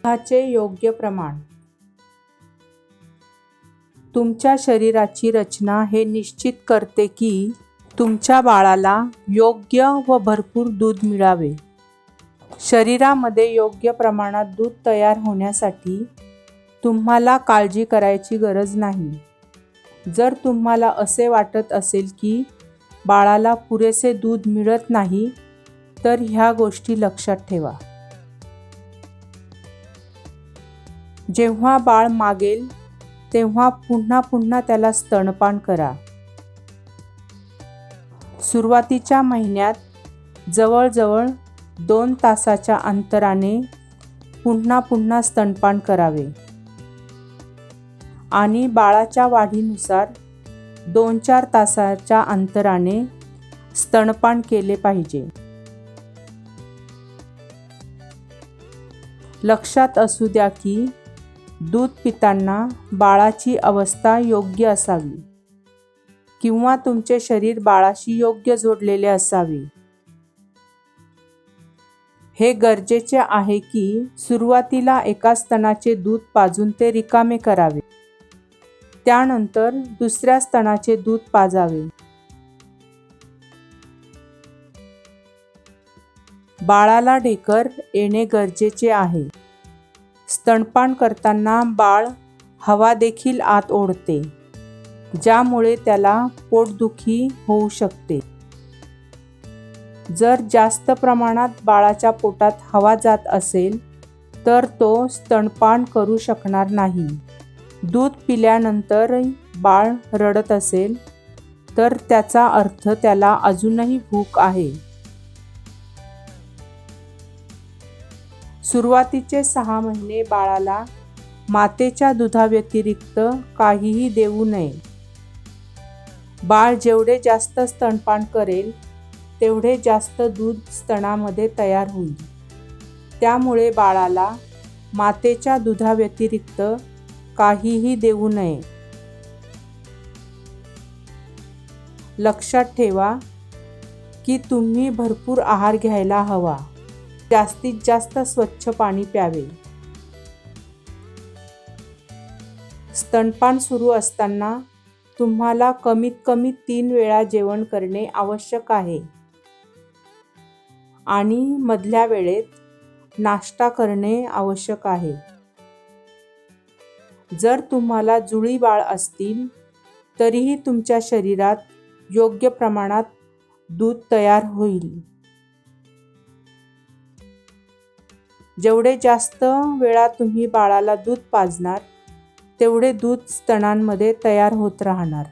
दुधाचे योग्य प्रमाण. तुमच्या शरीराची रचना हे निश्चित करते की तुमच्या बाळाला योग्य व भरपूर दूध मिळावे. शरीरामध्ये योग्य प्रमाणात दूध तयार होण्यासाठी तुम्हाला काळजी करायची गरज नाही. जर तुम्हाला असे वाटत असेल की बाळाला पुरेसे दूध मिळत नाही, तर ह्या गोष्टी लक्षात ठेवा. जेव्हा बाळ मागेल तेव्हा पुन्हा पुन्हा त्याला स्तनपान करा. सुरुवातीच्या महिन्यात जवळजवळ 2 तासाच्या अंतराने पुन्हा पुन्हा स्तनपान करावे आणि बाळाच्या वाढीनुसार 2-4 तासाच्या अंतराने स्तनपान केले पाहिजे. लक्षात असू द्या की दूध पिताना बाळाची अवस्था योग्य असावी किंवा तुमचे शरीर बाळाशी योग्य जोडलेले असावे. हे गरजेचे आहे की सुरुवातीला एका स्तनाचे दूध पाजून ते रिकामे करावे. त्यानंतर दुसऱ्या स्तनाचे दूध पाजावे. बाळाला ढेकर येणे गरजेचे आहे. स्तनपान करताना बाळ हवा देखील आत ओढते, ज्यामुळे त्याला पोटदुखी होऊ शकते. जर जास्त प्रमाणात बाळाच्या पोटात हवा जात असेल तर तो स्तनपान करू शकणार नाही. दूध पिल्यानंतर बाळ रडत असेल तर त्याचा अर्थ त्याला अजूनही भूक आहे. सुरुवातीचे 6 महिने बाळाला मातेच्या दुधाव्यतिरिक्त काहीही देऊ नये. बाळ जेवढे जास्त स्तनपान करेल तेवढे जास्त दूध स्तनामध्ये तयार होईल. त्यामुळे बाळाला मातेच्या दुधाव्यतिरिक्त काहीही देऊ नये. लक्षात ठेवा की तुम्ही भरपूर आहार घ्यायला हवा. जास्तीत जास्त स्वच्छ पाणी प्यावे. स्तनपान सुरू असताना तुम्हाला कमीत कमी 3 वेळा जेवण करणे आवश्यक आहे आणि मधल्या वेळेत नाश्ता करणे आवश्यक आहे. जर तुम्हाला जुळी बाळ असतील तरीही तुमच्या शरीरात योग्य प्रमाणात दूध तयार होईल. जेवढे जास्त वेळा तुम्ही बाळाला दूध पाजणार तेवढे दूध स्तनांमध्ये तयार होत राहणार.